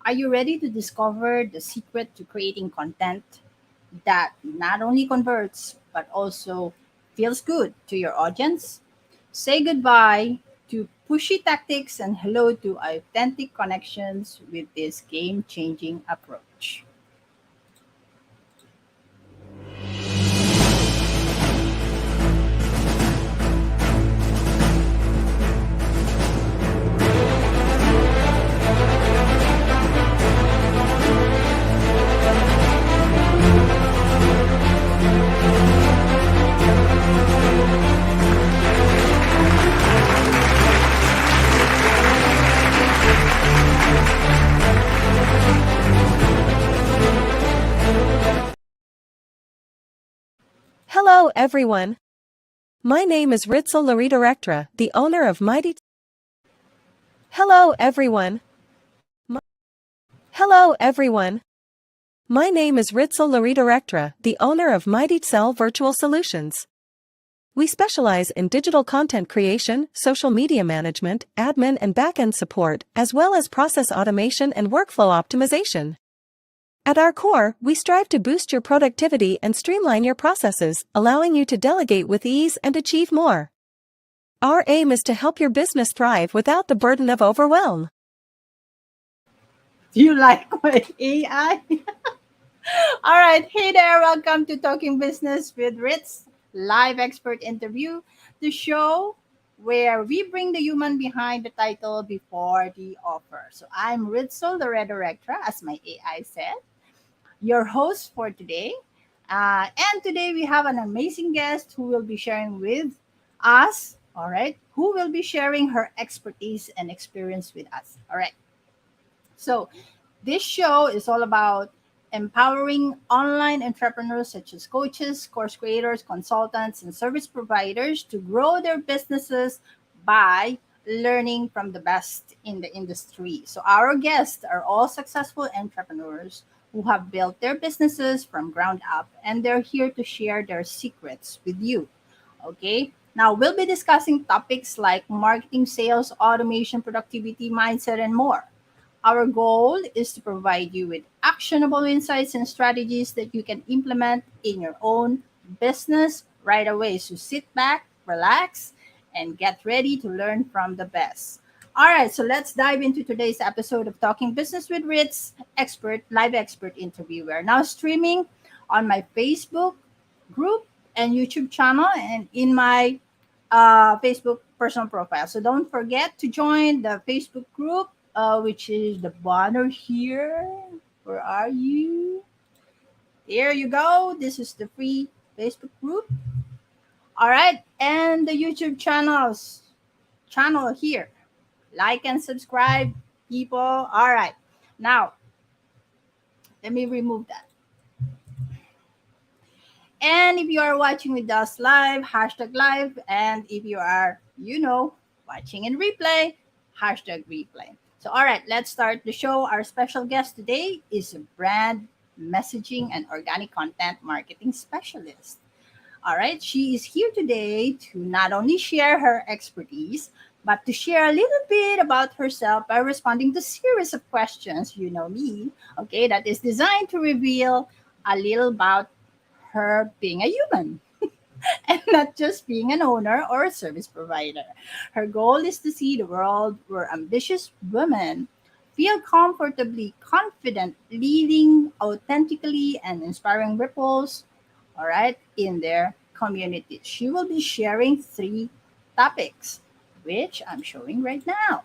Are you ready to discover the secret to creating content that not only converts but also feels good to your audience? Say goodbye to pushy tactics and hello to authentic connections with this game changing approach. Hello everyone. My name is 𝐸𝐾𝐳𝐢𝐵, the owner of Mighty. Hello everyone. My- Hello everyone. My name is 𝐸𝐾𝐳𝐢𝐵, the owner of Mighty Excel Virtual Solutions. We specialize in digital content creation, social media management, admin and backend support, as well as process automation and workflow optimization. At our core, we strive to boost your productivity and streamline your processes, allowing you to delegate with ease and achieve more. Our aim is to help your business thrive without the burden of overwhelm. Do you like my AI? All right. Hey there. Welcome to Talking Business with Ritz, live expert interview, the show where we bring the human behind the title before the offer. So I'm Ritzel, the Red Director, as my AI said, your host for today. And today we have an amazing guest who will be sharing with us, all right, who will be sharing her expertise and experience with us. All right. So this show is all about empowering online entrepreneurs such as coaches, course creators, consultants, and service providers to grow their businesses by learning from the best in the industry. So, our guests are all successful entrepreneurs who have built their businesses from ground up, and they're here to share their secrets with you. Okay. Now, we'll be discussing topics like marketing, sales, automation, productivity, mindset, and more. Our goal is to provide you with actionable insights and strategies that you can implement in your own business right away. So sit back, relax, and get ready to learn from the best. All right, so let's dive into today's episode of Talking Business with Ritz, live expert interview. We're now streaming on my Facebook group and YouTube channel and in my Facebook personal profile. So don't forget to join the Facebook group, which is the banner here. Where are you? There you go. This is the free Facebook group. All right, and the YouTube channel here. Like and subscribe, people. All right. Now, let me remove that. And if you are watching with us live, hashtag live. And if you are, watching in replay, hashtag replay. So, all right, let's start the show. Our special guest today is a brand messaging and organic content marketing specialist. All right, she is here today to not only share her expertise, but to share a little bit about herself by responding to series of questions, you know me, okay, that is designed to reveal a little about her being a human and not just being an owner or a service provider. Her goal is to see the world where ambitious women feel comfortably confident, leading authentically and inspiring ripples, all right, in their community. She will be sharing three topics, which I'm showing right now.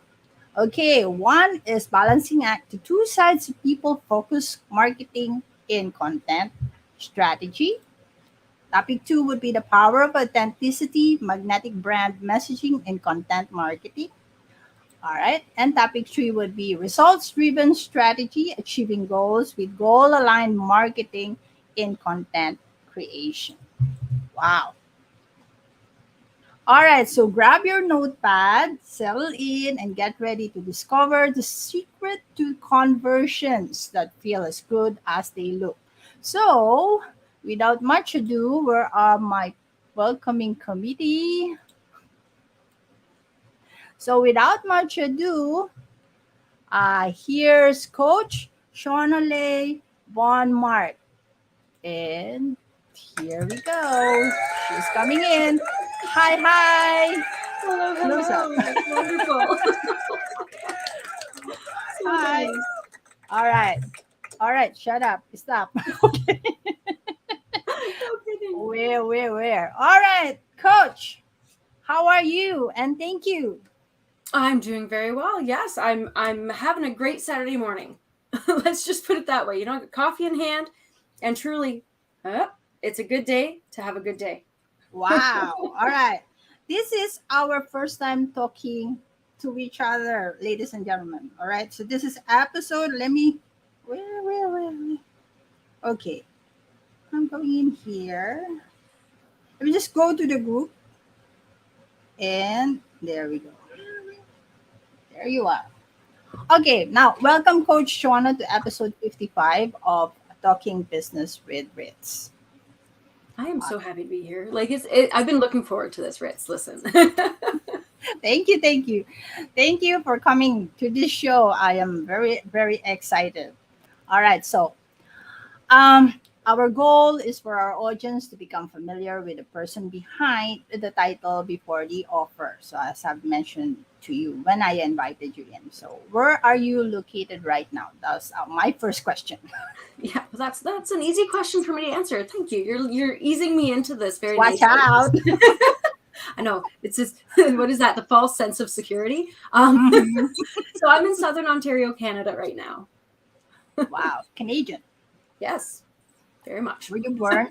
Okay, one is balancing act, the two sides of people focus marketing in content strategy. Topic two would be the power of authenticity, magnetic brand messaging, and content marketing. All right. And topic three would be results driven strategy, achieving goals with goal aligned marketing in content creation. Wow. All right. So grab your notepad, settle in, and get ready to discover the secret to conversions that feel as good as they look. So, without much ado, where are my welcoming committee? So, without much ado, Here's Coach Shauna Van Mourik. And here we go. She's coming in. Hi, hi. Hello, Close up. hello. Wonderful. So Hi. nice. All right. All right. Shut up. Stop. Okay. No kidding. Where? All right, Coach. How are you? And thank you. I'm doing very well. Yes, I'm having a great Saturday morning. Let's just put it that way. Coffee in hand, and truly, it's a good day to have a good day. Wow. All right. This is our first time talking to each other, ladies and gentlemen. All right. So this is episode. Let me. Where? Okay. I'm going in here. Let me just go to the group. And there we go. There you are. Okay. Now, welcome, Coach Shauna, to episode 55 of Talking Business with Ritz. I am so happy to be here. I've been looking forward to this, Ritz. Listen. Thank you for coming to this show. I am very excited. All right, so our goal is for our audience to become familiar with the person behind the title before the offer. So as I've mentioned to you when I invited you in, so where are you located right now? That's my first question. Yeah, well, that's an easy question for me to answer. Thank you. You're easing me into this very Watch nicely. out. I know it's just what is that? The false sense of security. So I'm in Southern Ontario, Canada right now. Wow, Canadian. Yes, very much. Were you born?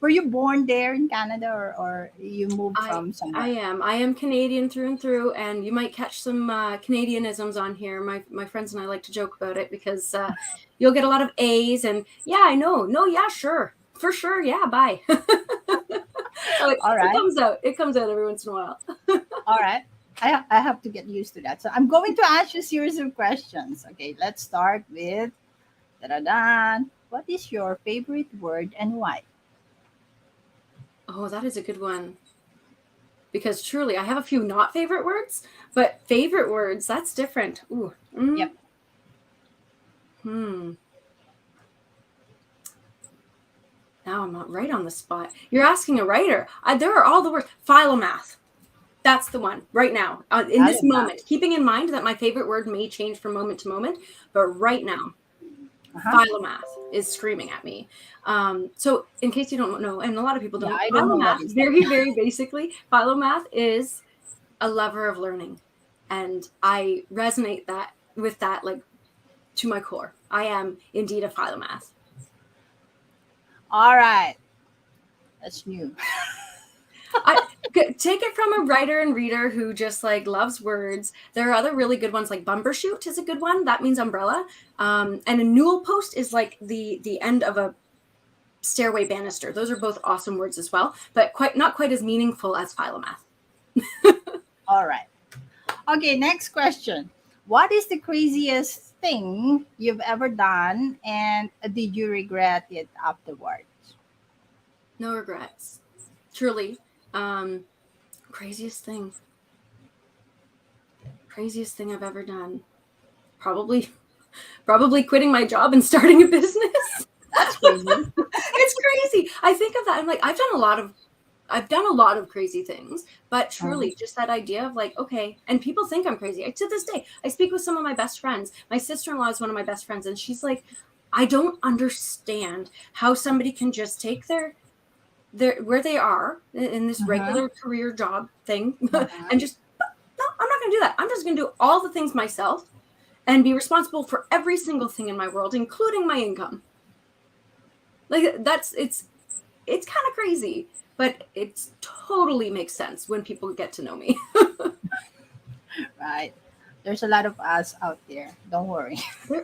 Were you born there in Canada, or you moved from somewhere? I am Canadian through and through, and you might catch some Canadianisms on here. My friends and I like to joke about it because you'll get a lot of A's and yeah, I know, no, yeah, sure, for sure, yeah, bye. So All right. It comes out every once in a while. All right. I have to get used to that. So I'm going to ask you a series of questions. Okay, let's start with da-da-dan. What is your favorite word and why? Oh, that is a good one. Because truly, I have a few not favorite words, but favorite words, that's different. Ooh. Yep. Now I'm not right on the spot. You're asking a writer. There are all the words. Philomath. That's the one right now. In this moment, keeping in mind that my favorite word may change from moment to moment, but right now, Philomath is screaming at me. So in case you don't know, and a lot of people don't, I don't know Philomath, very basically, Philomath is a lover of learning. And I resonate with that like to my core. I am indeed a Philomath. All right. That's new. Take it from a writer and reader who just like loves words. There are other really good ones, like bumbershoot is a good one. That means umbrella. And a newel post is like the end of a stairway banister. Those are both awesome words as well, but not quite as meaningful as Philomath. All right. Okay, next question. What is the craziest thing you've ever done, and did you regret it afterwards? No regrets. Truly. Craziest thing I've ever done. Probably quitting my job and starting a business. That's crazy. It's crazy. I think of that. I'm like, I've done a lot of crazy things, but truly just that idea of like, okay, and people think I'm crazy. To this day, I speak with some of my best friends. My sister-in-law is one of my best friends, and she's like, I don't understand how somebody can just take their where they are in this regular career job thing and just, no, I'm not going to do that. I'm just going to do all the things myself and be responsible for every single thing in my world, including my income. Like it's kind of crazy, but it totally makes sense when people get to know me. Right. There's a lot of us out there. Don't worry. There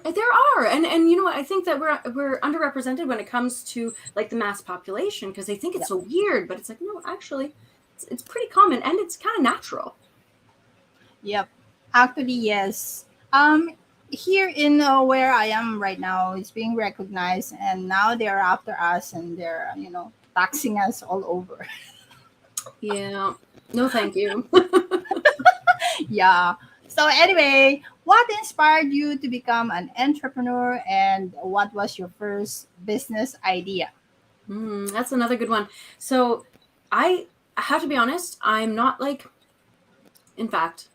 are, and you know what? I think that we're underrepresented when it comes to like the mass population because they think it's so weird, but it's like no, actually, it's pretty common and it's kind of natural. Yep. Actually, yes. Here in where I am right now, it's being recognized, and now they're after us, and they're taxing us all over. Yeah. No, thank you. Yeah. So anyway, What inspired you to become an entrepreneur, and what was your first business idea? That's another good one. So I have to be honest, I'm not like, in fact,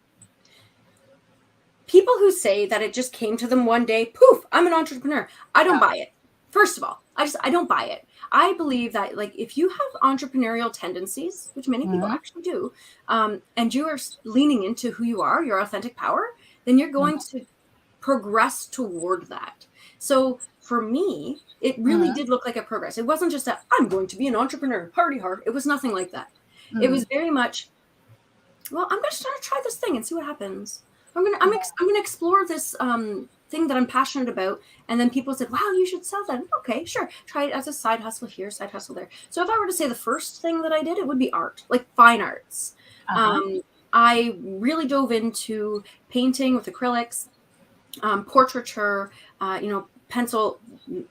people who say that it just came to them one day, poof, I'm an entrepreneur. I don't buy it. First of all, I don't buy it. I believe that, like, if you have entrepreneurial tendencies, which many people actually do, and you are leaning into who you are, your authentic power, then you're going to progress toward that. So for me, it really did look like a progress. It wasn't just that I'm going to be an entrepreneur, party hard. It was nothing like that. It was very much, well, I'm going to try this thing and see what happens. I'm gonna explore this thing that I'm passionate about. And then people said, wow, you should sell that. Okay, sure. Try it as a side hustle here, side hustle there. So if I were to say the first thing that I did, it would be art, like fine arts. I really dove into painting with acrylics, portraiture, pencil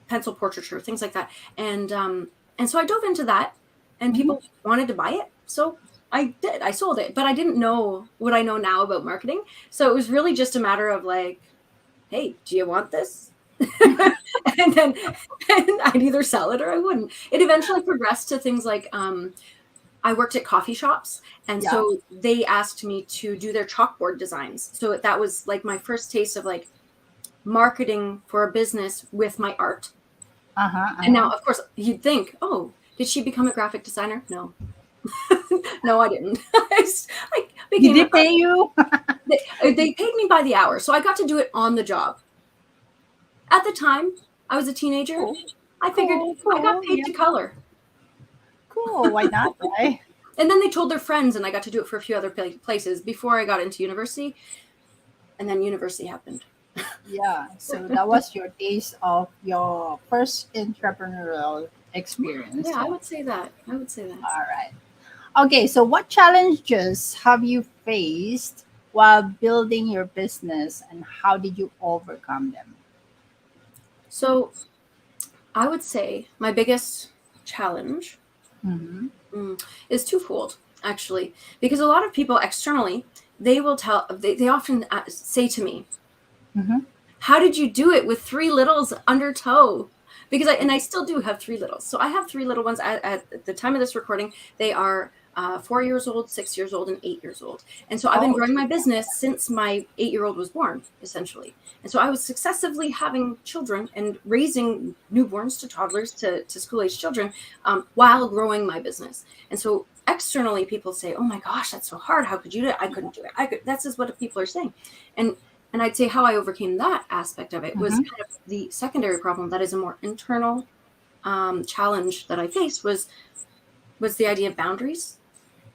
portraiture, things like that. And so I dove into that, and people wanted to buy it. So I did. I sold it, but I didn't know what I know now about marketing. So it was really just a matter of like, hey, do you want this? and then I'd either sell it or I wouldn't. It eventually progressed to things like I worked at coffee shops, and so they asked me to do their chalkboard designs. So that was like my first taste of like marketing for a business with my art. And now, of course, you'd think, oh, did she become a graphic designer? No. No, I didn't. Did they pay you? They paid me by the hour, so I got to do it on the job. At the time, I was a teenager. Cool. I figured I got paid to color. Cool, why not, right? And then they told their friends, and I got to do it for a few other places before I got into university. And then university happened. Yeah, so that was your taste of your first entrepreneurial experience. Yeah, I would say that. All right. Okay, so what challenges have you faced while building your business, and how did you overcome them? So I would say my biggest challenge is twofold, actually, because a lot of people externally, they often say to me, how did you do it with 3 littles under tow? Because I still do have 3 littles. So I have 3 little ones at the time of this recording. They are 4 years old, 6 years old, and 8 years old. And so I've been growing my business since my 8-year-old was born, essentially. And so I was successively having children and raising newborns to toddlers to school-age children while growing my business. And so externally, people say, oh my gosh, that's so hard. How could you do it? I couldn't do it. That's just what people are saying. And I'd say how I overcame that aspect of it was kind of the secondary problem that is a more internal challenge that I faced was the idea of boundaries,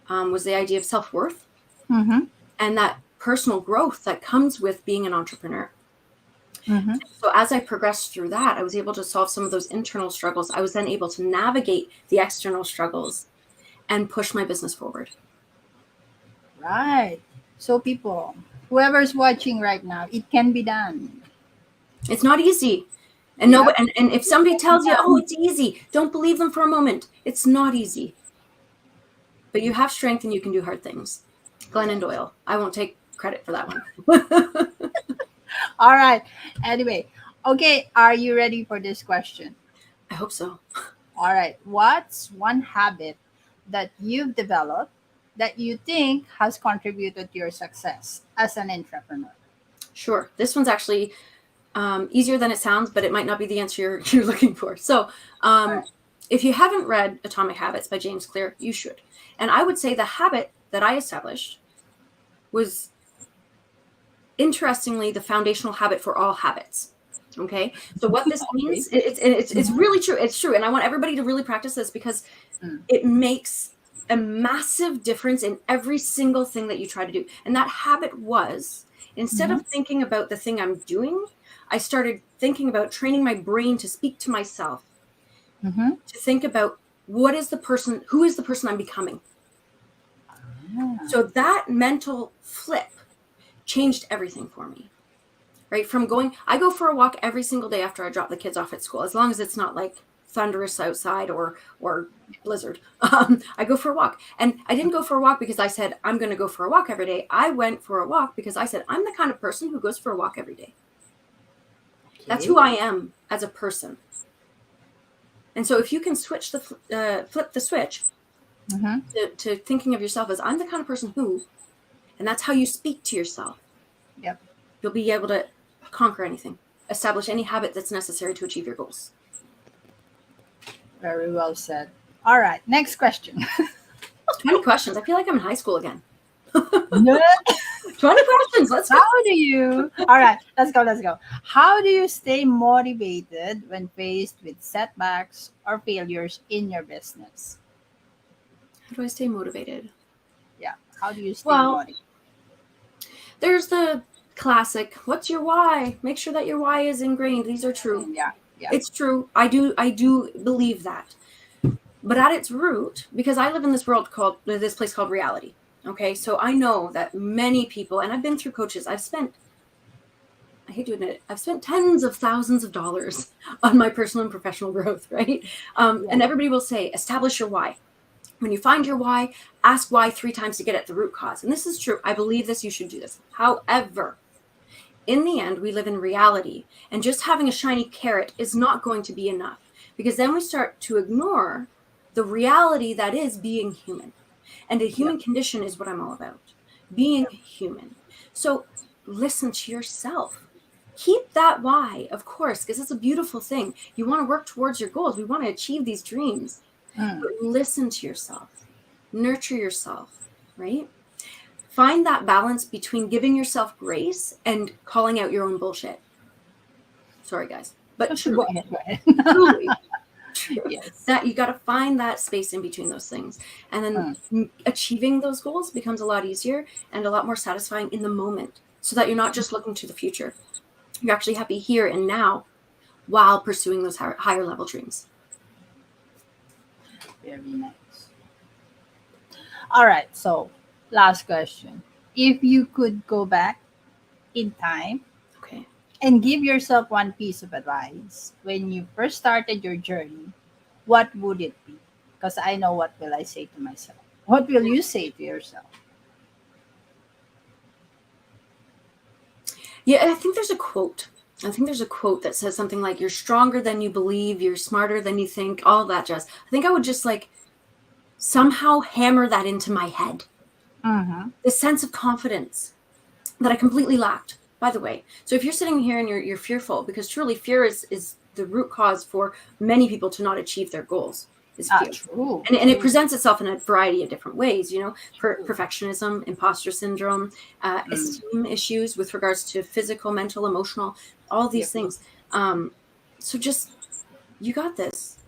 was the idea of self-worth, and that personal growth that comes with being an entrepreneur. So as I progressed through that, I was able to solve some of those internal struggles. I was then able to navigate the external struggles and push my business forward. Right. So people, whoever's watching right now, it can be done. It's not easy. And and if somebody tells you, oh, it's easy, don't believe them for a moment. It's not easy. But you have strength and you can do hard things. Glennon Doyle. I won't take credit for that one. All right. Anyway, okay, are you ready for this question? I hope so. All right. What's one habit that you've developed that you think has contributed to your success as an entrepreneur? Sure. This one's actually easier than it sounds, but it might not be the answer you're looking for. So if you haven't read Atomic Habits by James Clear, you should. And I would say the habit that I established was, interestingly, the foundational habit for all habits. Okay. So what this means, it's really true. It's true. And I want everybody to really practice this because it makes a massive difference in every single thing that you try to do. And that habit was, instead of thinking about the thing I'm doing, I started thinking about training my brain to speak to myself, to think about who is the person I'm becoming. So that mental flip changed everything for me, right? I go for a walk every single day after I drop the kids off at school, as long as it's not like thunderous outside or blizzard, I go for a walk. And I didn't go for a walk because I said, I'm going to go for a walk every day. I went for a walk because I said, I'm the kind of person who goes for a walk every day. Okay. That's who I am as a person. And so if you can switch flip the switch to thinking of yourself as I'm the kind of person who, and that's how you speak to yourself. Yep. You'll be able to conquer anything, establish any habit that's necessary to achieve your goals. Very well said. All right, next question. 20 questions. I feel like I'm in high school again. 20 questions. Let's go. How do you? All right, let's go. How do you stay motivated when faced with setbacks or failures in your business? How do I stay motivated? Yeah. How do you stay motivated? There's the classic, what's your why? Make sure that your why is ingrained. These are true. Yeah. It's true. I do believe that. But at its root, because I live in this place called reality. Okay. So I know that many people, and I've been through coaches, I hate to admit it, I've spent tens of thousands of dollars on my personal and professional growth. Right. And everybody will say, establish your why. When you find your why, ask why 3 times to get at the root cause. And this is true. I believe this. You should do this. However, in the end, we live in reality, and just having a shiny carrot is not going to be enough, because then we start to ignore the reality that is being human. And a human condition is what I'm all about, being human. So listen to yourself. Keep that why, of course, because it's a beautiful thing. You want to work towards your goals. We want to achieve these dreams. But listen to yourself. Nurture yourself, right? Find that balance between giving yourself grace and calling out your own bullshit. Sorry, guys. But truly, Go ahead. truly, yes, that you got to find that space in between those things. And then achieving those goals becomes a lot easier and a lot more satisfying in the moment, so that you're not just looking to the future. You're actually happy here and now while pursuing those higher level dreams. Very nice. All right. So last question. If you could go back in time, okay, and give yourself one piece of advice when you first started your journey, what would it be? Because I know what will I say to myself. What will you say to yourself? Yeah, I think there's a quote. That says something like, you're stronger than you believe, you're smarter than you think, all that jazz. I think I would just somehow hammer that into my head. The sense of confidence that I completely lacked, by the way. So if you're sitting here and you're fearful, because truly fear is the root cause for many people to not achieve their goals. Is fear. True. And it presents itself in a variety of different ways, perfectionism, imposter syndrome, esteem issues with regards to physical, mental, emotional, all these things. So just, you got this.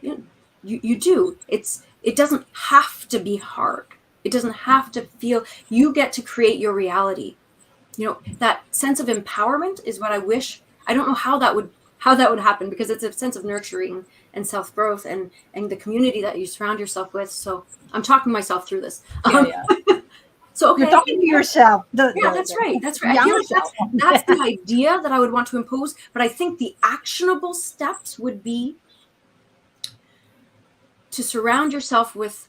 You do. It doesn't have to be hard. It doesn't have to feel, you get to create your reality. That sense of empowerment is what I wish. I don't know how that would happen, because it's a sense of nurturing and self-growth and the community that you surround yourself with. So I'm talking myself through this. So okay, you're talking to yourself. That's right. I feel like that's the idea that I would want to impose. But I think the actionable steps would be to surround yourself with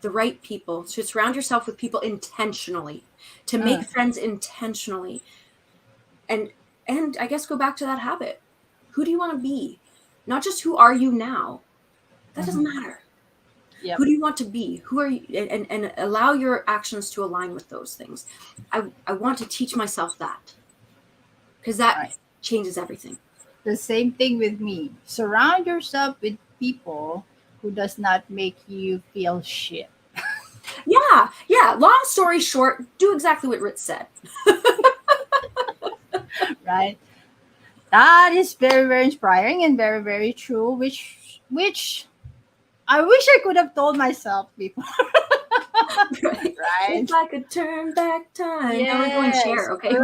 the right people, to surround yourself with people intentionally, to make friends intentionally, and I guess go back to that habit. Who do you want to be? Not just who are you now. That doesn't matter. Yep. Who do you want to be? Who are you? And allow your actions to align with those things. I want to teach myself that, because that changes everything. The same thing with me. Surround yourself with people who does not make you feel shit. Yeah. Long story short, do exactly what Ritz said. Right? That is very, very inspiring and very, very true, which I wish I could have told myself before. Right? If I could turn back time. Yes. Now we're going to share, okay?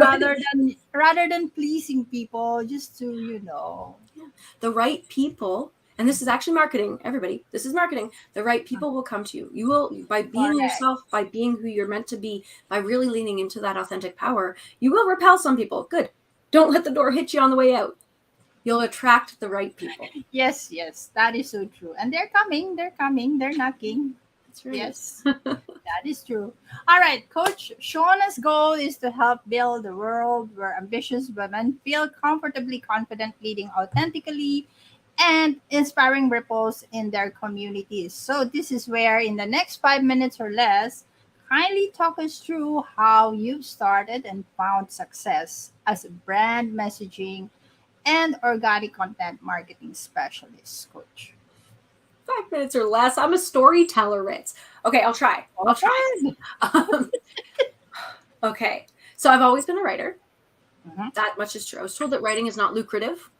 Rather than pleasing people, just to, The right people, and this is actually marketing, everybody. This is marketing. The right people will come to you. You will, by being yourself, by being who you're meant to be, by really leaning into that authentic power, you will repel some people. Good. Don't let the door hit you on the way out. you'll attract the right people. Yes, yes, that is so true. And they're coming, they're knocking. That's right. Yes, that is true. All right, Coach, Shauna's goal is to help build a world where ambitious women feel comfortably confident, leading authentically, and inspiring ripples in their communities. So, this is where, in the next 5 minutes or less, kindly talk us through how you've started and found success as a brand messaging and organic content marketing specialist, Coach. 5 minutes or less. I'm a storyteller, Ritz. Okay, I'll try. I'll try. Okay. Um, okay, so I've always been a writer. Mhm. That much is true. I was told that writing is not lucrative.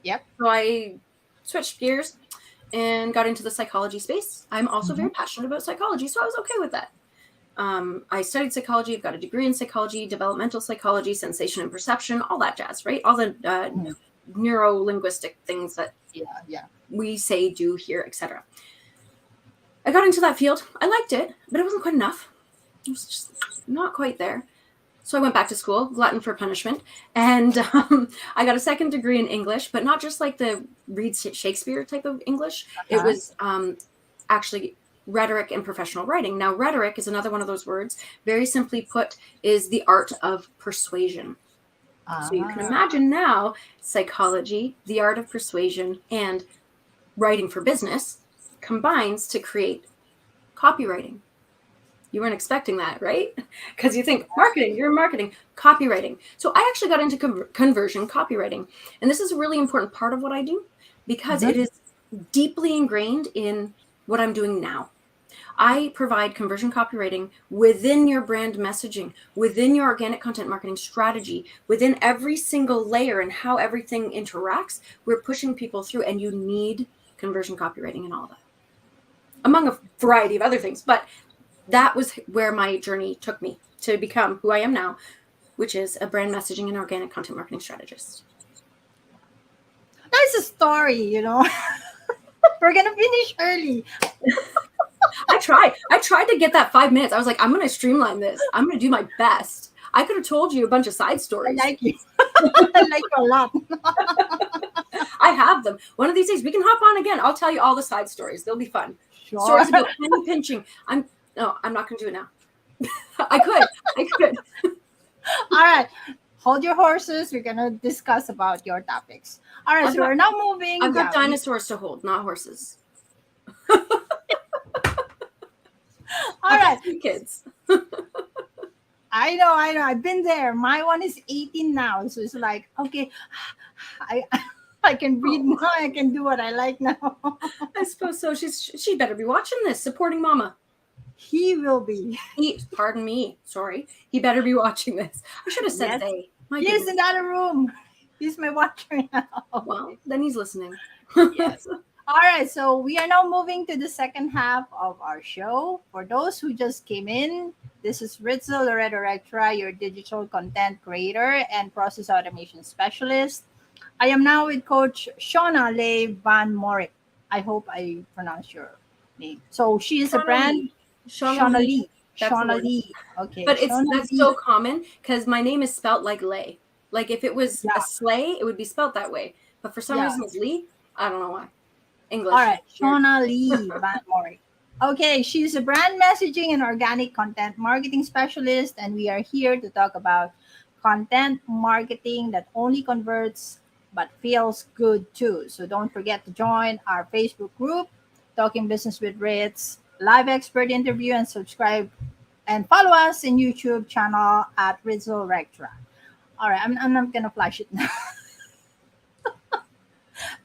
Yep. So I switched gears and got into the psychology space. I'm also very passionate about psychology, so I was okay with that. I studied psychology. I've got a degree in psychology, developmental psychology, sensation and perception, all that jazz, right? All the neuro-linguistic things that Yeah. we say, do, hear, etc. I got into that field. I liked it, but it wasn't quite enough. It was just not quite there. So I went back to school, glutton for punishment, and I got a second degree in English, but not just like the read Shakespeare type of English. It was actually rhetoric and professional writing. Now, rhetoric is another one of those words. Very simply put, is the art of persuasion. So you can imagine now psychology, the art of persuasion, and writing for business combines to create copywriting. You weren't expecting that, right? Because you think marketing, you're in marketing, copywriting. So I actually got into conversion copywriting. And this is a really important part of what I do because it is deeply ingrained in what I'm doing now. I provide conversion copywriting within your brand messaging, within your organic content marketing strategy, within every single layer and how everything interacts. We're pushing people through, and you need conversion copywriting and all that, among a variety of other things. But that was where my journey took me to become who I am now, which is a brand messaging and organic content marketing strategist. That's a story, We're going to finish early. I tried to get that 5 minutes. I was like, I'm going to streamline this. I'm going to do my best. I could have told you a bunch of side I stories. like you. I like you a lot. I have them. One of these days we can hop on again. I'll tell you all the side stories. They'll be fun. Sure. Stories about penny pinching. I'm not going to do it now. I could. All right. Hold your horses. We're going to discuss about your topics. All right. So we're now moving. I've got dinosaurs to hold, not horses. All right. 2 kids. I know. I've been there. My one is 18 now. So it's like, okay, I can breathe now. I can do what I like now. I suppose so. She better be watching this, supporting mama. He will be. Pardon me. Sorry. He better be watching this. I should have said they. He's in the other room. He's my watcher now. Well, then he's listening. Yes. All right. So we are now moving to the second half of our show. For those who just came in, this is Ritzel Loreto, your digital content creator and process automation specialist. I am now with Coach Shauna Van Mourik. I hope I pronounced your name. So she is a brand. Shauna Lee. Shauna Lee. Okay. But that's so common because my name is spelt like Lay. Like if it was a sleigh, it would be spelt that way. But for some reason it's Lee. I don't know why. English. All right. Shauna Lee Van Mourik. Okay. She's a brand messaging and organic content marketing specialist. And we are here to talk about content marketing that only converts but feels good too. So don't forget to join our Facebook group, Talking Business with Ritz, live expert interview, and subscribe and follow us in YouTube channel at Ritzel Rectra. All right, I'm not gonna flash it now.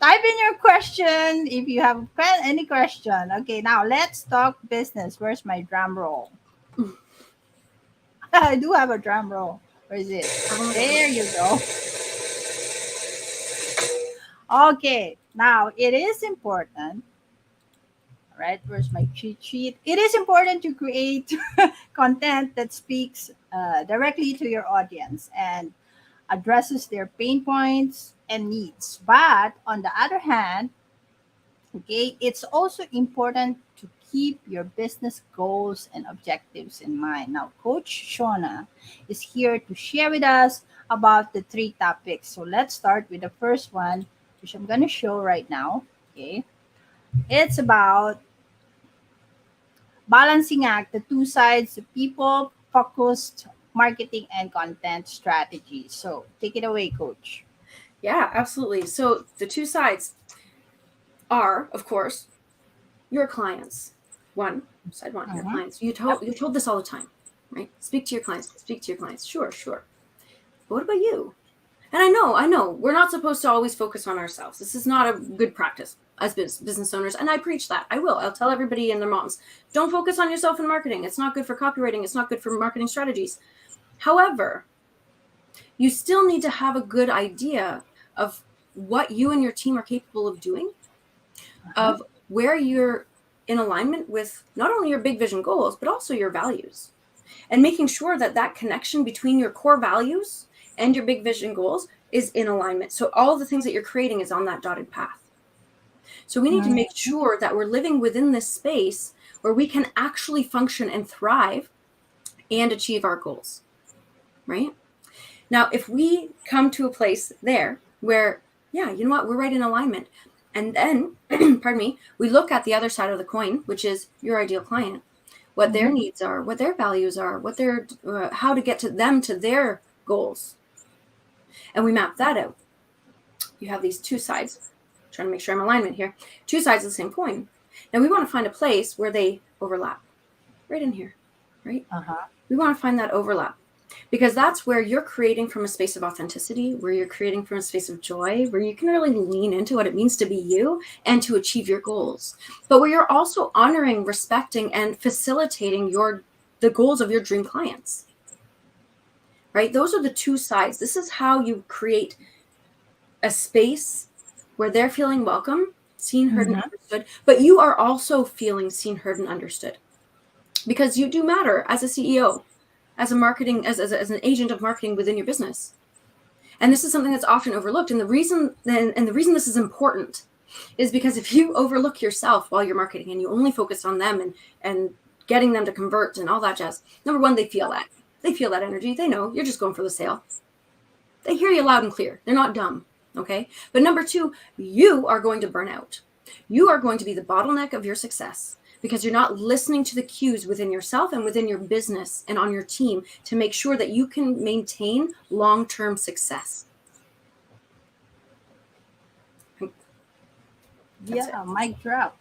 Type in your question if you have any question. Okay, now let's talk business. Where's my drum roll? I do have a drum roll. Where is it? There you go. Okay, now it is important. All right, where's my cheat sheet? It is important to create content that speaks directly to your audience and addresses their pain points and needs. But on the other hand, okay, it's also important to keep your business goals and objectives in mind. Now, Coach Shauna is here to share with us about the 3 topics. So let's start with the first one, which I'm going to show right now. Okay. It's about balancing act the two sides of people focused marketing and content strategy. So take it away, coach. Yeah, absolutely. So the two sides are, of course, your clients. Side one, your clients. You're told this all the time, right? Speak to your clients. Speak to your clients. Sure. But what about you? And I know, we're not supposed to always focus on ourselves. This is not a good practice as business owners. And I preach that. I'll tell everybody and their moms, don't focus on yourself in marketing. It's not good for copywriting. It's not good for marketing strategies. However, you still need to have a good idea of what you and your team are capable of doing, of where you're in alignment with not only your big vision goals, but also your values, and making sure that that connection between your core values and your big vision goals is in alignment. So all the things that you're creating is on that dotted path. So we need to make sure that we're living within this space where we can actually function and thrive and achieve our goals, right? Now, if we come to a place there where, yeah, you know what, we're right in alignment. And then, pardon me, we look at the other side of the coin, which is your ideal client, what their needs are, what their values are, what their, how to get to them to their goals. And we map that out. You have these two sides. I'm trying to make sure I'm in alignment here. Two sides of the same coin. Now we want to find a place where they overlap. Right in here, right? We want to find that overlap, because that's where you're creating from a space of authenticity, where you're creating from a space of joy, where you can really lean into what it means to be you and to achieve your goals, but where you're also honoring, respecting, and facilitating the goals of your dream clients, right? Those are the two sides. This is how you create a space where they're feeling welcome, seen, heard, and understood, but you are also feeling seen, heard, and understood, because you do matter as a CEO, as a marketing, as an agent of marketing within your business. And this is something that's often overlooked. And the reason this is important is because if you overlook yourself while you're marketing and you only focus on them and getting them to convert and all that jazz, number one, they feel that. They feel that energy. They know you're just going for the sale. They hear you loud and clear. They're not dumb. Okay. But number two, you are going to burn out. You are going to be the bottleneck of your success, because you're not listening to the cues within yourself and within your business and on your team to make sure that you can maintain long-term success. Yeah, mic drop.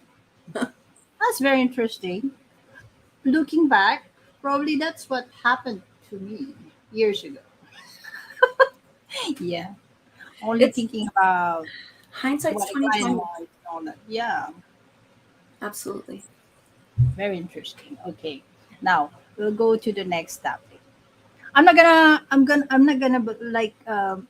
That's very interesting. Looking back, probably that's what happened to me years ago. Yeah. Only thinking about Hindsight's what I 2020. want and all that. Yeah. Absolutely. Very interesting. Okay. Now we'll go to the next topic. I'm not gonna like how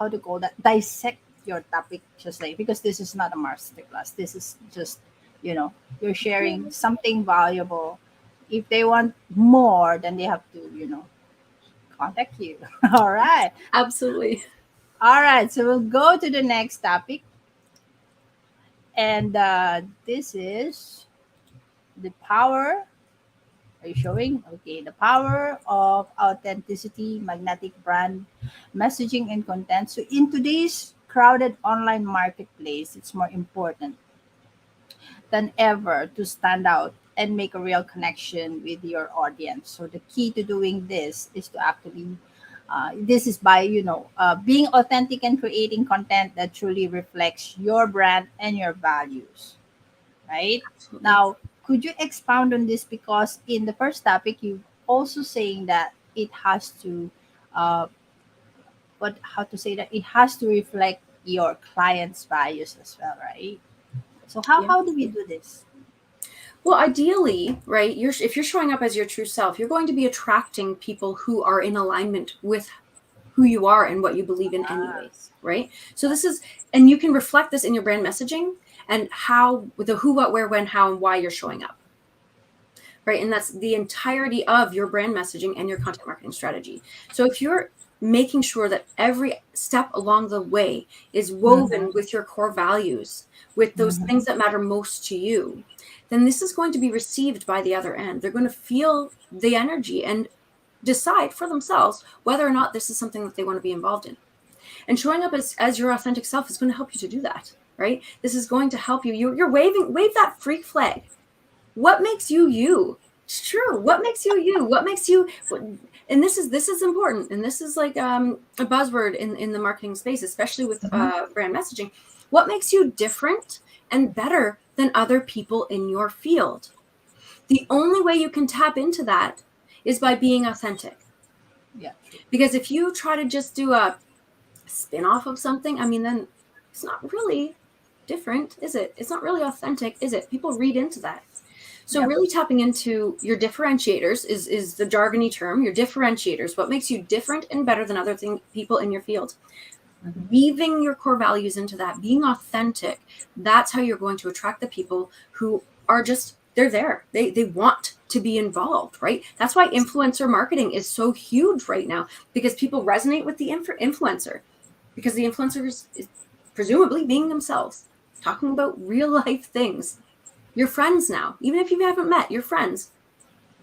to call that, dissect your topic, just like, because this is not a master class. This is just, you're sharing something valuable. If they want more, then they have to, contact you. All right. Absolutely. All right. So we'll go to the next topic. And this is the power. Are you showing? Okay, the power of authenticity, magnetic brand messaging, and content. So in today's crowded online marketplace, it's more important than ever to stand out and make a real connection with your audience. So the key to doing this is to actually, this is by being authentic and creating content that truly reflects your brand and your values, right? Absolutely. Now, could you expound on this? Because in the first topic, you also saying that it has to, uh, how to say that, it has to reflect your client's values as well, right? So how do we do this? Well, ideally, right, if you're showing up as your true self, you're going to be attracting people who are in alignment with who you are and what you believe in anyways, right? So this is, and you can reflect this in your brand messaging and how, the who, what, where, when, how, and why you're showing up, right? And that's the entirety of your brand messaging and your content marketing strategy. So if you're making sure that every step along the way is woven with your core values, with those things that matter most to you, then this is going to be received by the other end. They're going to feel the energy and decide for themselves whether or not this is something that they want to be involved in. And showing up as your authentic self is going to help you to do that, right? This is going to help you. You're wave that freak flag. What makes you you? It's true. What makes you you? What makes you? And this is important. And this is like a buzzword in the marketing space, especially with brand messaging. What makes you different and better than other people in your field? The only way you can tap into that is by being authentic. Yeah. Because if you try to just do a spin-off of something, I mean, then it's not really different, is it? It's not really authentic, is it? People read into that. So really tapping into your differentiators is the jargony term, your differentiators, what makes you different and better than other people in your field. Weaving your core values into that, being authentic, that's how you're going to attract the people who are just, they're there. They want to be involved, right? That's why influencer marketing is so huge right now, because people resonate with the influencer, because the influencer is presumably being themselves, talking about real life things. Your friends now, even if you haven't met, your friends.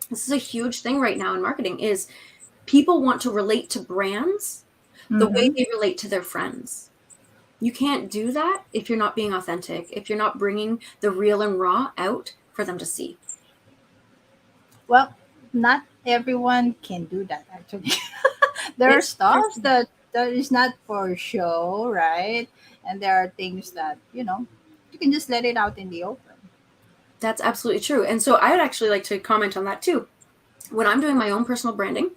This is a huge thing right now in marketing, is people want to relate to brands the way they relate to their friends. You can't do that if you're not being authentic, if you're not bringing the real and raw out for them to see. Well, not everyone can do that, actually. There are stuff that is not for show, right? And there are things that, you can just let it out in the open. That's absolutely true. And so I would actually like to comment on that too. When I'm doing my own personal branding,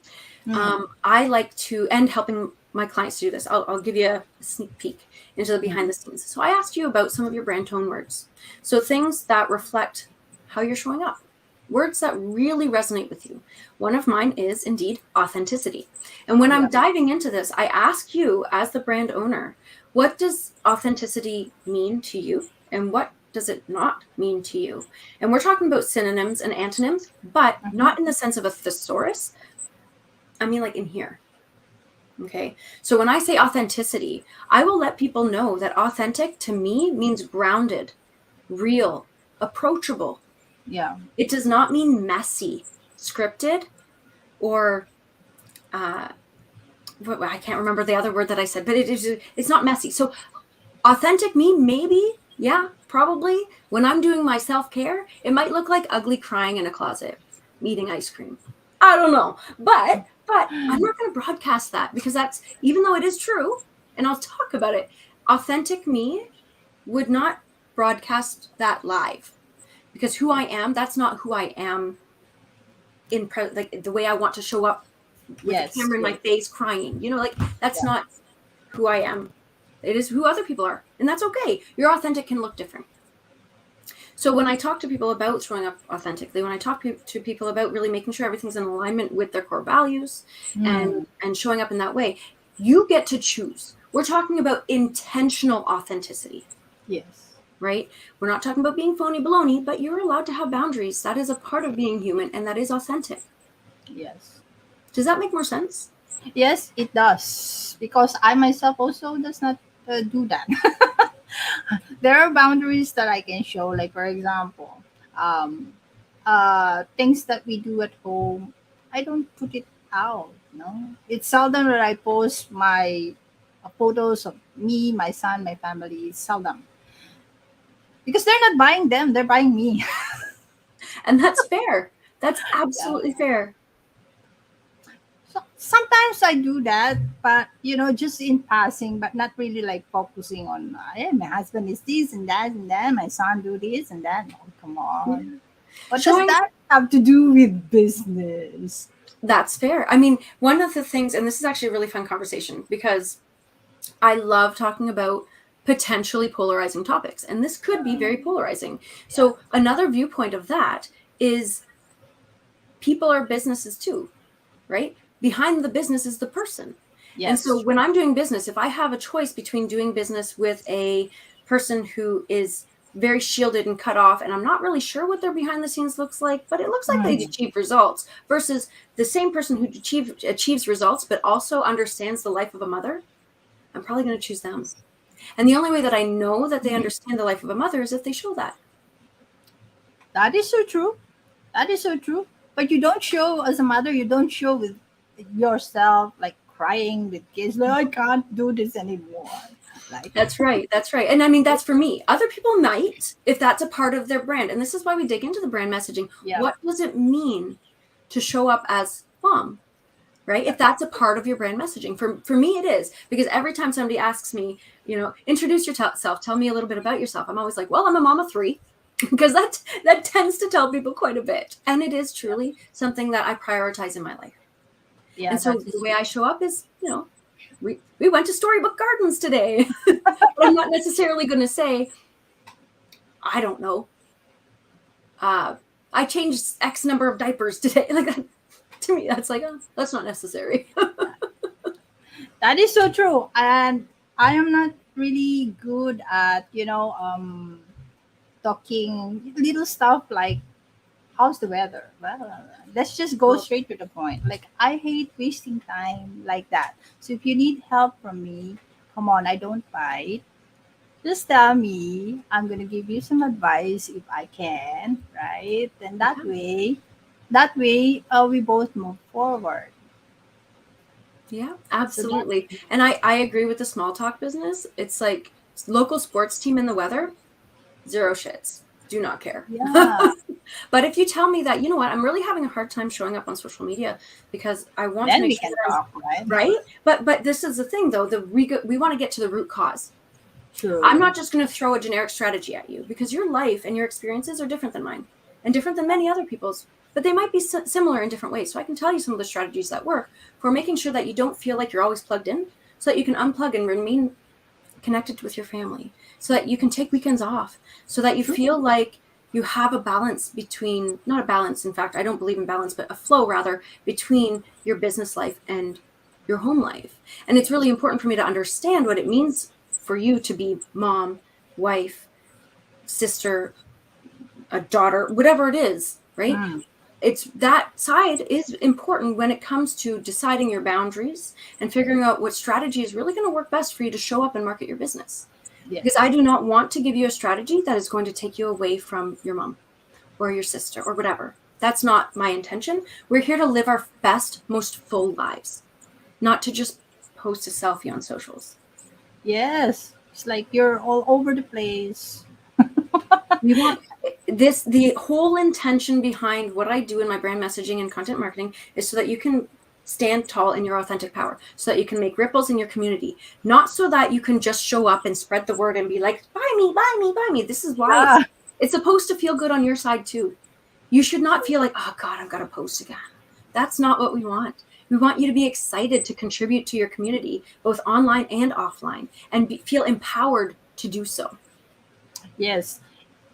I like to, and helping my clients do this, I'll give you a sneak peek into the behind the scenes. So I asked you about some of your brand tone words. So things that reflect how you're showing up, words that really resonate with you. One of mine is indeed authenticity. And when I'm diving into this, I ask you as the brand owner, what does authenticity mean to you? And what does it not mean to you? And we're talking about synonyms and antonyms, but not in the sense of a thesaurus. I mean, like in here. Okay. So when I say authenticity, I will let people know that authentic to me means grounded, real, approachable. Yeah. It does not mean messy, scripted, or I can't remember the other word that I said, but it's not messy. So authentic me, maybe, yeah, probably. When I'm doing my self-care, it might look like ugly crying in a closet, eating ice cream. I don't know. But I'm not going to broadcast that, because that's, even though it is true, and I'll talk about it, authentic me would not broadcast that live, because who I am, that's not who I am in like the way I want to show up with the camera in my face crying, like that's not who I am. It is who other people are, and that's okay. Your authentic can look different. So when I talk to people about showing up authentically, when I talk to people about really making sure everything's in alignment with their core values and showing up in that way, you get to choose. We're talking about intentional authenticity. Yes. Right? We're not talking about being phony baloney, but you're allowed to have boundaries. That is a part of being human, and that is authentic. Yes. Does that make more sense? Yes, it does. Because I myself also does not do that. There are boundaries that I can show. Like, for example, things that we do at home, I don't put it out. It's seldom that I post my photos of me, my son, my family. It's seldom. Because they're not buying them, they're buying me. And that's fair. That's absolutely fair. So sometimes I do that, but just in passing, but not really like focusing on, my husband is this and that, my son do this and that. Oh, come on. What does that have to do with business? That's fair. I mean, one of the things, and this is actually a really fun conversation, because I love talking about potentially polarizing topics, and this could be very polarizing. So another viewpoint of that is people are businesses too, right? Behind the business is the person. Yes. And so when I'm doing business, if I have a choice between doing business with a person who is very shielded and cut off, and I'm not really sure what their behind the scenes looks like, but it looks like they achieve results, versus the same person who achieves results but also understands the life of a mother, I'm probably going to choose them. And the only way that I know that they understand the life of a mother is if they show that. That is so true. That is so true. But you don't show, as a mother, you don't show with yourself like crying with kids, like, I can't do this anymore. Like, That's right. That's right. And I mean, that's for me. Other people might, if that's a part of their brand. And this is why we dig into the brand messaging. yeah, What does it mean to show up as mom? Right? If that's a part of your brand messaging. For me, it is. Because every time somebody asks me, introduce yourself, tell me a little bit about yourself, I'm always like, well, I'm a mom of 3. Because that tends to tell people quite a bit. And it is truly something that I prioritize in my life. yeah. And so the way I show up is, we went to Storybook Gardens today. But I'm not necessarily going to say, I don't know, I changed X number of diapers today. Like that, to me, that's like, that's not necessary. That is so true. And I am not really good at, talking little stuff like, how's the weather? Well, let's just go Well, straight to the point. Like, I hate wasting time like that. So if you need help from me, come on, I don't fight. Just tell me. I'm gonna give you some advice if I can, right? And that way, we both move forward. yeah, So that, absolutely. And I agree with the small talk business. It's like local sports team in the weather, 0 shits. Do not care. yeah. But if you tell me that, you know what, I'm really having a hard time showing up on social media because I want to Then make we sure can that I'm talk, right? right. But this is the thing though, we want to get to the root cause. I'm True. not just going to throw a generic strategy at you because your life and your experiences are different than mine and different than many other people's, but they might be similar in different ways. So I can tell you some of the strategies that work for making sure that you don't feel like you're always plugged in, so that you can unplug and remain connected with your family, so that you can take weekends off, so that you feel like you have a balance between, not a balance, in fact, I don't believe in balance, but a flow rather between your business life and your home life. And it's really important for me to understand what it means for you to be mom, wife, sister, a daughter, whatever it is, right? Mm, It's that side is important when it comes to deciding your boundaries and figuring out what strategy is really going to work best for you to show up and market your business. Because I yes. do not want to give you a strategy that is going to take you away from your mom or your sister or whatever. That's not my intention. We're here to live our best, most full lives, not to just post a selfie on socials. Yes. It's like you're all over the place. We want this, the whole intention behind what I do in my brand messaging and content marketing is so that you can stand tall in your authentic power, so that you can make ripples in your community, not so that you can just show up and spread the word and be like, buy me, buy me, buy me. This is why Yeah. it's supposed to feel good on your side too. You should not feel like, oh God, I've got to post again. That's not what we want. We want you to be excited to contribute to your community, both online and offline, and feel empowered to do so. Yes.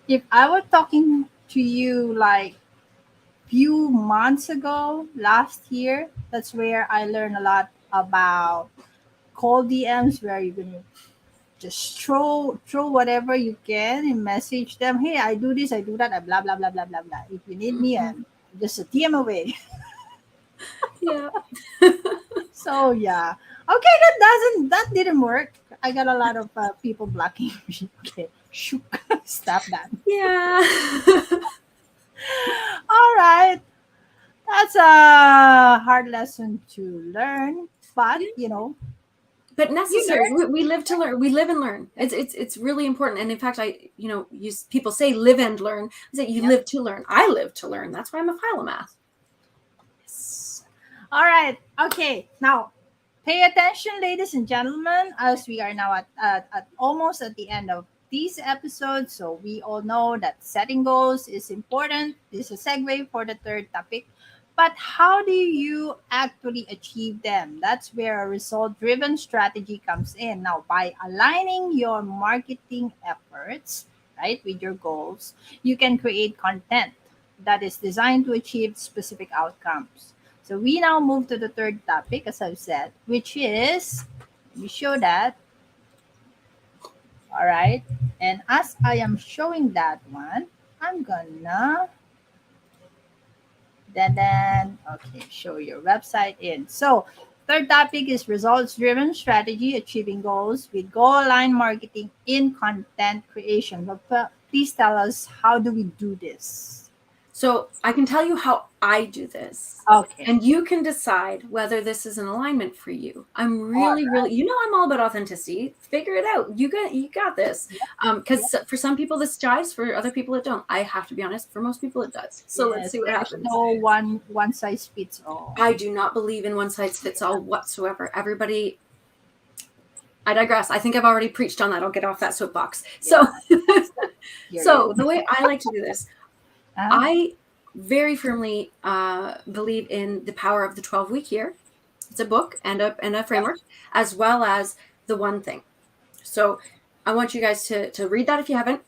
If I were talking to you like few months ago, last year, that's where I learned a lot about cold DMs, where you can just throw whatever you can and message them. Hey, I do this, I do that, blah blah blah blah blah blah. If you need me, Mhm. and just a DM away. Yeah. So yeah, okay, that didn't work. I got a lot of people blocking me. Okay, shoot, stop that. Yeah. All right, that's a hard lesson to learn, but But you necessary. learn. We live to learn. We live and learn. It's really important. And in fact, people say live and learn. I say you Yep. live to learn. I live to learn. That's why I'm a philomath. Yes. All right. Okay. Now, pay attention, ladies and gentlemen, as we are now at almost at the end of this episode. So we all know that setting goals is important. This is a segue for the third topic. But how do you actually achieve them? That's where a result driven strategy comes in. Now, by aligning your marketing efforts, right, with your goals, you can create content that is designed to achieve specific outcomes. So we now move to the third topic, as I've said, which is, let me show that. All right. And as I am showing that one, I'm gonna then okay, show your website in. So third topic is results driven strategy, achieving goals with goal aligned marketing in content creation. But please tell us, how do we do this? So I can tell you how I do this. Okay. And you can decide whether this is an alignment for you. I'm really, Alright. really, I'm all about authenticity. Figure it out. You got this. Because for some people this jives, for other people it don't. I have to be honest, for most people it does. So let's see what There's happens. no one size fits all. I do not believe in one size fits all whatsoever. Everybody, I digress. I think I've already preached on that. I'll get off that soapbox. So, so the way I like to do this, I very firmly believe in the power of the 12-week year. It's a book and a framework, as well as the one thing. So I want you guys to read that if you haven't.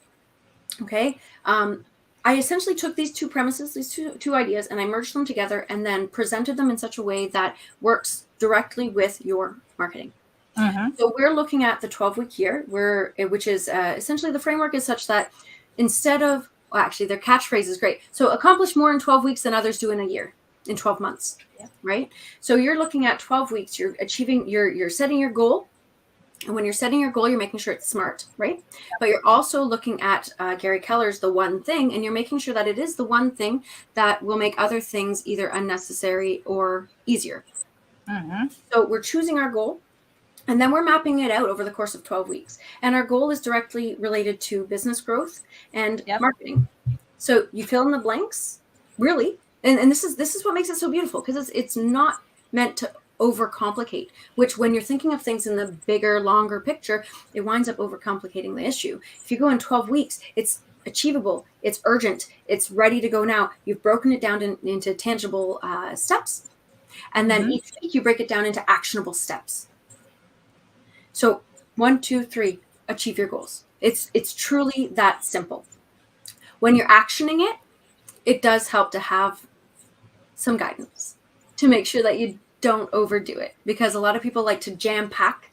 Okay. I essentially took these two premises, these two ideas, and I merged them together and then presented them in such a way that works directly with your marketing. So we're looking at the 12-week year, which is essentially the framework is such that instead of, well, actually their catchphrase is great. So accomplish more in 12 weeks than others do in a year, in 12 months, right? So you're looking at 12 weeks, you're achieving, you're setting your goal. And when you're setting your goal, you're making sure it's smart, right? But you're also looking at Gary Keller's The One Thing, and you're making sure that it is the one thing that will make other things either unnecessary or easier. So we're choosing our goal, and then we're mapping it out over the course of 12 weeks. And our goal is directly related to business growth and marketing. So you fill in the blanks, really. And this is what makes it so beautiful, because it's not meant to overcomplicate, which when you're thinking of things in the bigger, longer picture, it winds up overcomplicating the issue. If you go in 12 weeks, it's achievable, it's urgent, it's ready to go now. You've broken it down into tangible steps. And then each week you break it down into actionable steps. So 1, 2, 3, achieve your goals. It's truly that simple. When you're actioning it, it does help to have some guidance to make sure that you don't overdo it, because a lot of people like to jam pack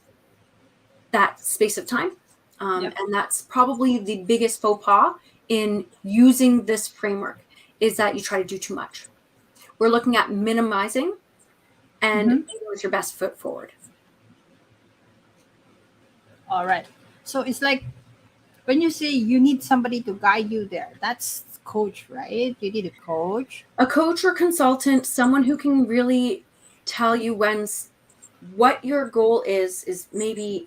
that space of time. And that's probably the biggest faux pas in using this framework, is that you try to do too much. We're looking at minimizing and leading with your best foot forward. All right. So it's like when you say you need somebody to guide you there, that's coach, right? You need a coach. A coach or consultant, someone who can really tell you what your goal is maybe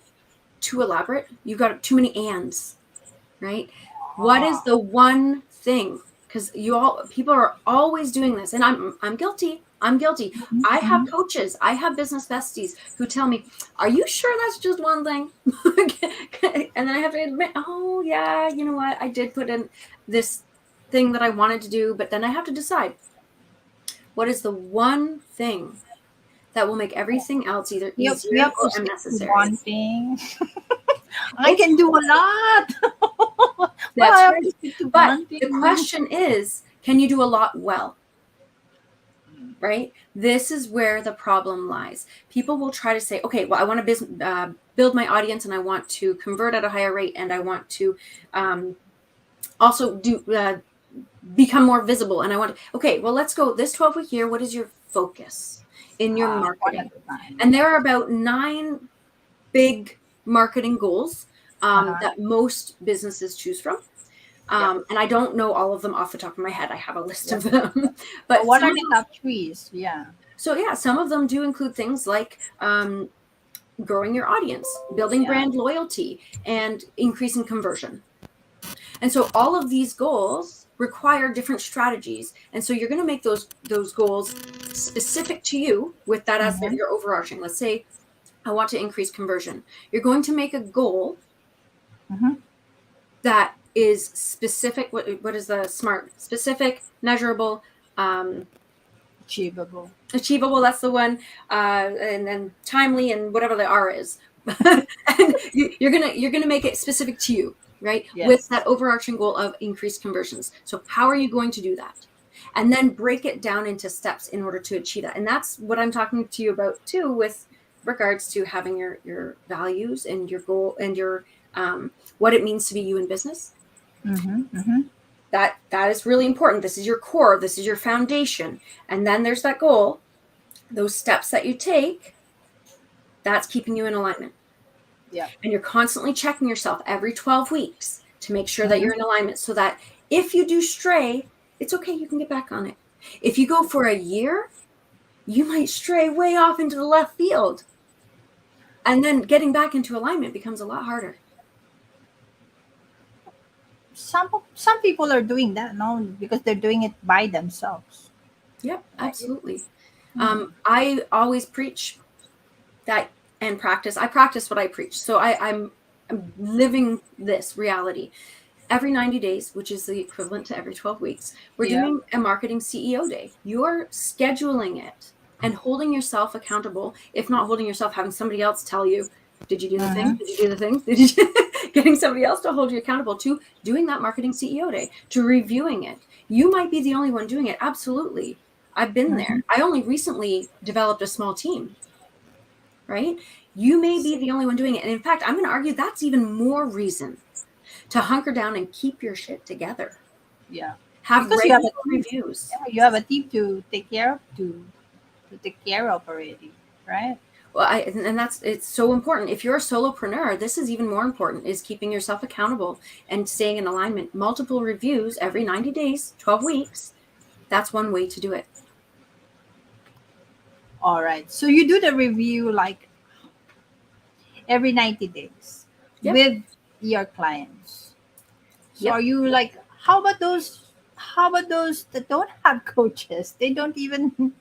too elaborate. You've got too many ands, right? What is the one thing? Because people are always doing this, and I'm guilty. I have coaches, I have business besties who tell me, "Are you sure that's just one thing?" And then I have to admit, "Oh yeah, you know what? I did put in this thing that I wanted to do, but then I have to decide what is the one thing that will make everything else either easier or unnecessary." One thing. I can do a lot. That's right. But the question is, can you do a lot well? Right? This is where the problem lies. People will try to say, okay, well, I want to build my audience, and I want to convert at a higher rate, and I want to also become more visible. And I want to, okay, well, let's go this 12-week year. What is your focus in your marketing? And there are about 9 big marketing goals that most businesses choose from. And I don't know all of them off the top of my head. I have a list of them. But what are the top 3s? Yeah. So yeah, some of them do include things like growing your audience, building brand loyalty, and increasing conversion. And so all of these goals require different strategies. And so you're going to make those goals specific to you with that as your overarching. Let's say I want to increase conversion. You're going to make a goal that is specific. What is the smart? Specific, measurable, achievable. That's the one. And then timely, and whatever the R is. And you're gonna make it specific to you, right? Yes. With that overarching goal of increased conversions. So how are you going to do that? And then break it down into steps in order to achieve that. And that's what I'm talking to you about too, with regards to having your values and your goal and your what it means to be you in business. That is really important. This is your core. This is your foundation. And then there's that goal. Those steps that you take, that's keeping you in alignment. Yeah. And you're constantly checking yourself every 12 weeks to make sure that you're in alignment, so that if you do stray, it's okay. You can get back on it. If you go for a year, you might stray way off into the left field. And then getting back into alignment becomes a lot harder. Some people are doing that, no, because they're doing it by themselves. Yep, absolutely. I always preach that and practice. I practice what I preach. So I'm living this reality. Every 90 days, which is the equivalent to every 12 weeks, we're doing a marketing CEO day. You're scheduling it and holding yourself accountable. If not holding yourself, having somebody else tell you, did you do the thing? Did you do the thing? Did you getting somebody else to hold you accountable to doing that marketing CEO day, to reviewing it. You might be the only one doing it. Absolutely. I've been there. I only recently developed a small team, right? You may be the only one doing it. And in fact, I'm going to argue that's even more reason to hunker down and keep your shit together. Yeah. Have Because regular reviews. Yeah, you have a team to take care of, to take care of already, right? Well, it's so important. If you're a solopreneur, this is even more important, is keeping yourself accountable and staying in alignment. Multiple reviews every 90 days, 12 weeks. That's one way to do it. All right. So you do the review like every 90 days with your clients. So are you like, how about those that don't have coaches? They don't even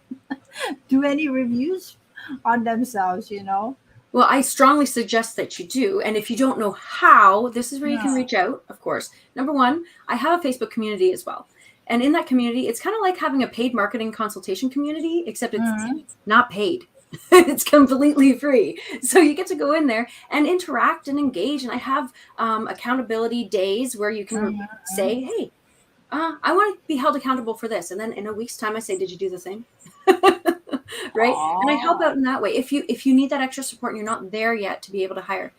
do any reviews on themselves, you know? Well, I strongly suggest that you do. And if you don't know how, this is where you can reach out, of course. Number one, I have a Facebook community as well. And in that community, it's kind of like having a paid marketing consultation community, except it's not paid. It's completely free. So you get to go in there and interact and engage. And I have accountability days where you can say, hey, I want to be held accountable for this. And then in a week's time, I say, did you do the thing? Right? And I help out in that way. If you need that extra support and you're not there yet to be able to hire.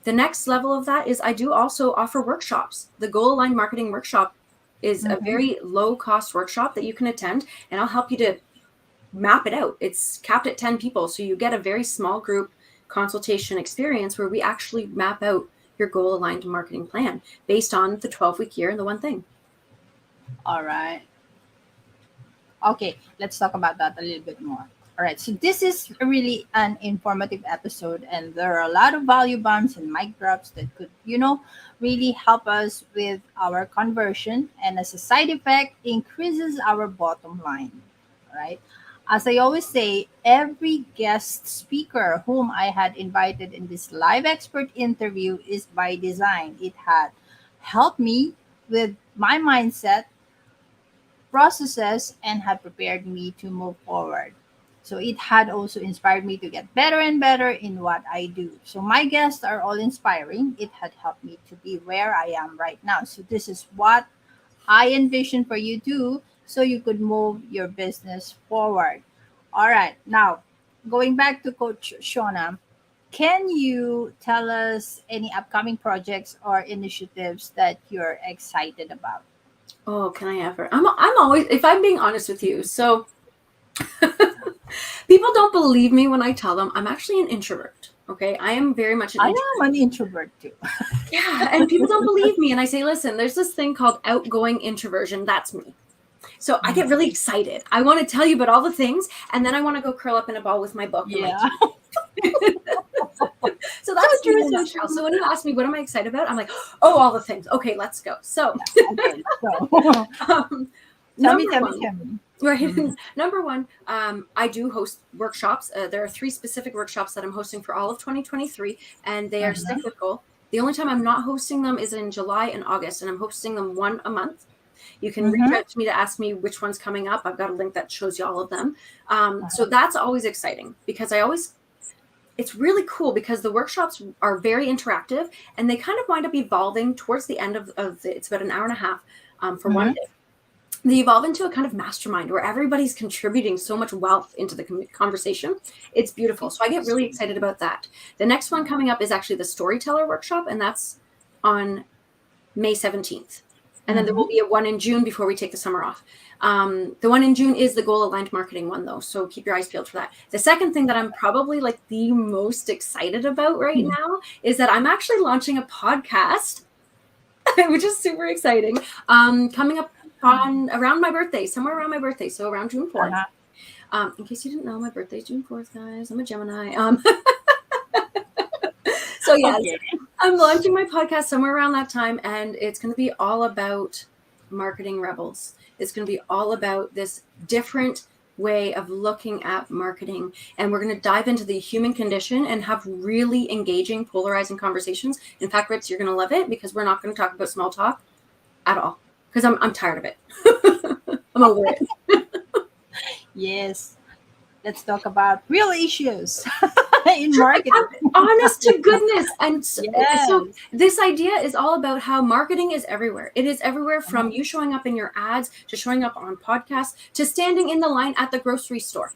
The next level of that is I do also offer workshops. The Goal Aligned Marketing Workshop is a very low cost workshop that you can attend, and I'll help you to map it out. It's capped at 10 people. So you get a very small group consultation experience where we actually map out your goal aligned marketing plan based on the 12-week year and the one thing. All right. Okay, let's talk about that a little bit more. All right, so this is really an informative episode, and there are a lot of value bombs and mic drops that could, really help us with our conversion, and as a side effect, increases our bottom line, right? As I always say, every guest speaker whom I had invited in this live expert interview is by design. It had helped me with my mindset, processes, and had prepared me to move forward. So it had also inspired me to get better and better in what I do. So my guests are all inspiring. It had helped me to be where I am right now. So this is what I envision for you too, so you could move your business forward. All right. Now, going back to Coach Shauna, can you tell us any upcoming projects or initiatives that you're excited about? Oh, can I ever? I'm always, if I'm being honest with you, so people don't believe me when I tell them I'm actually an introvert. Okay, I am very much an introvert. I am an introvert too. Yeah, and people don't believe me, and I say, listen, there's this thing called outgoing introversion. That's me. So I get really excited. I want to tell you about all the things, and then I want to go curl up in a ball with my book. Yeah. So that's true. So when you ask me what am I excited about, I'm like, oh, all the things. Okay, let's go. So, Okay, so tell me. Right. Number one, I do host workshops. There are 3 specific workshops that I'm hosting for all of 2023, and they are cyclical. The only time I'm not hosting them is in July and August, and I'm hosting them one a month. You can reach out to me to ask me which one's coming up. I've got a link that shows you all of them. So that's always exciting because it's really cool because the workshops are very interactive and they kind of wind up evolving towards the end of it's about an hour and a half for one day. They evolve into a kind of mastermind where everybody's contributing so much wealth into the conversation. It's beautiful. So I get really excited about that. The next one coming up is actually the storyteller workshop, and that's on May 17th. And then there will be a one in June before we take the summer off. The one in June is the goal aligned marketing one though. So keep your eyes peeled for that. The second thing that I'm probably like the most excited about right now is that I'm actually launching a podcast, which is super exciting. Coming up on around my birthday, somewhere around my birthday. So around June 4th. In case you didn't know, my birthday's June 4th, guys. I'm a Gemini. So yes, Okay. I'm launching my podcast somewhere around that time, and it's going to be all about marketing rebels. It's going to be all about this different way of looking at marketing, and we're going to dive into the human condition and have really engaging, polarizing conversations. In fact, Ritz, you're going to love it because we're not going to talk about small talk at all because I'm tired of it. I'm over it. Yes. Let's talk about real issues in marketing. Honest to goodness. And so Yes. this idea is all about how marketing is everywhere. It is everywhere from you showing up in your ads to showing up on podcasts to standing in the line at the grocery store.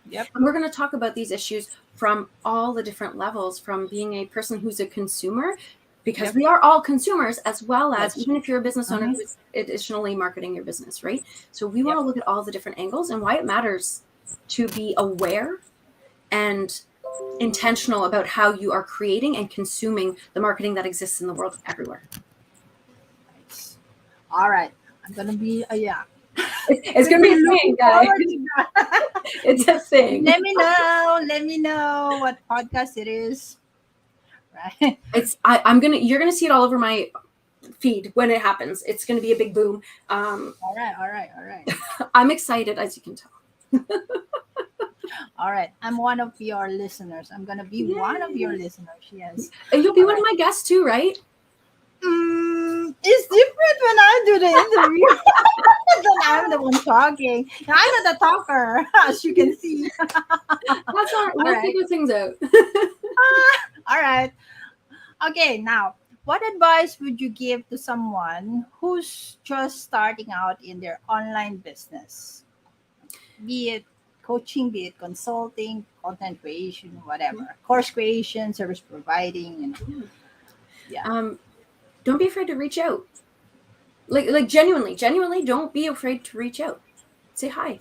Yep. And we're going to talk about these issues from all the different levels, from being a person who's a consumer, because Yep. we are all consumers, as well as Yes. even if you're a business owner Mhm. who's additionally marketing your business, right? So we want to look at all the different angles and why it matters to be aware and intentional about how you are creating and consuming the marketing that exists in the world everywhere. Nice. All right. I'm gonna be yeah. It's going to be a thing, guys. Forward to that. It's a thing. Let me know. Let me know what podcast it is. Right. You're gonna see it all over my feed when it happens. It's gonna be a big boom. All right. I'm excited, as you can tell. All right. I'm one of your listeners. I'm gonna be one of your listeners. Yes. And you'll be one of my guests too, right? It's different when I do the interview. Then I'm the one talking. I'm not the talker, as you can see. That's all right. We'll figure things out. All right. Okay, now, what advice would you give to someone who's just starting out in their online business? Be it coaching, be it consulting, content creation, whatever, course creation, service providing, Don't be afraid to reach out. Like genuinely, don't be afraid to reach out. Say hi,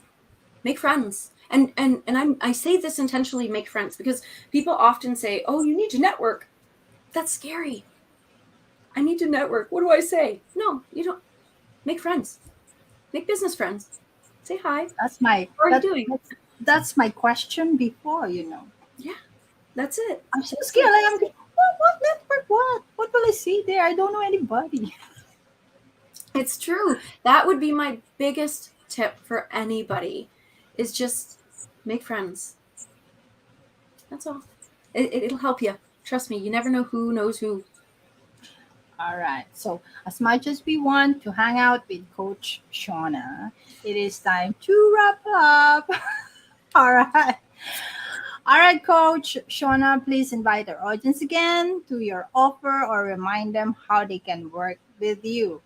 make friends. And I say this intentionally, make friends, because people often say, oh, you need to network. That's scary. I need to network. What do I say? No, you don't. Make friends. Make business friends. Say hi. That's my How are you doing? That's my question before, Yeah, that's it. I'm so scared. Like, what network? What will I see there? I don't know anybody. It's true. That would be my biggest tip for anybody, is just make friends. That's all. It'll help you. Trust me. You never know who knows who. All right. So as much as we want to hang out with Coach Shauna, it is time to wrap up. All right. All right, Coach Shauna, please invite our audience again to your offer or remind them how they can work with you.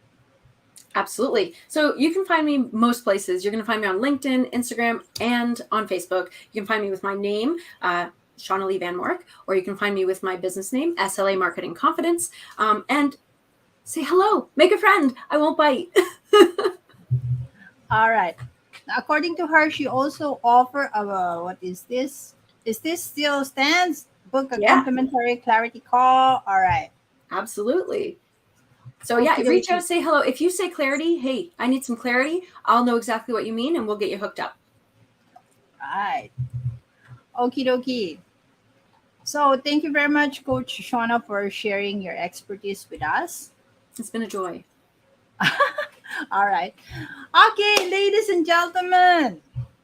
Absolutely. So you can find me most places. You're going to find me on LinkedIn, Instagram, and on Facebook. You can find me with my name, Shauna Van Mourik, or you can find me with my business name, SLA Marketing Confidence. And say hello, make a friend. I won't bite. All right. According to her, she also offer what is this? Is this still stands? Book a complimentary clarity call. All right. Absolutely. So yeah, reach out, say hello. If you say clarity, hey, I need some clarity, I'll know exactly what you mean and we'll get you hooked up. Right. Okie dokie. So thank you very much, Coach Shauna, for sharing your expertise with us. It's been a joy. All right. Okay, ladies and gentlemen,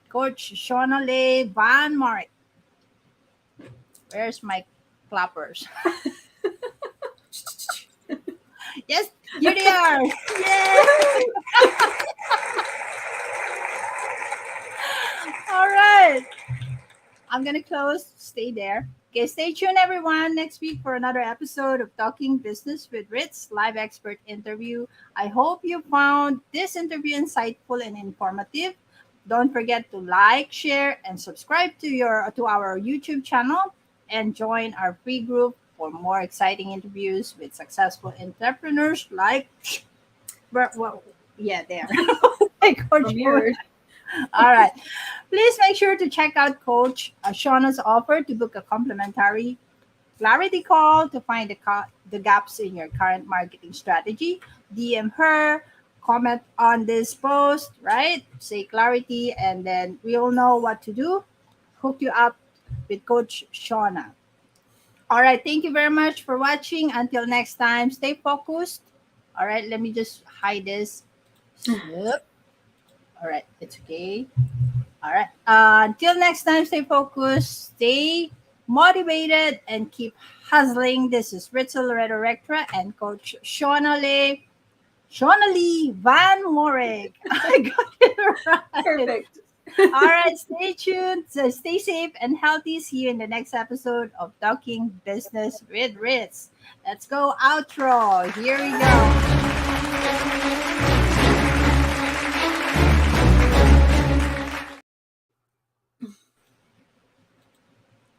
Coach Shauna Van Mourik. Where's my clappers? Yes, here they are. Yay! All right. I'm going to close. Stay there. Okay, stay tuned, everyone, next week for another episode of Talking Business with Ritz live expert interview. I hope you found this interview insightful and informative. Don't forget to like, share, and subscribe to our YouTube channel and join our free group for more exciting interviews with successful entrepreneurs like there. Coach Weird. All right. Please make sure to check out Coach Shauna's offer to book a complimentary clarity call to find the gaps in your current marketing strategy. DM her, comment on this post, right? Say clarity, and then we all know what to do. Hook you up with Coach Shauna. All right, thank you very much for watching. Until next time, stay focused. All right, let me just hide this. Yep. All right, it's okay. All right. Until next time, stay focused, stay motivated, and keep hustling. This is Ritzel Loreto Rectra and Coach Shauna Lee Van Mourik. I got it right. Perfect. All right, stay tuned. So stay safe and healthy. See you in the next episode of Talking Business with Ritz. Let's go outro. Here we go.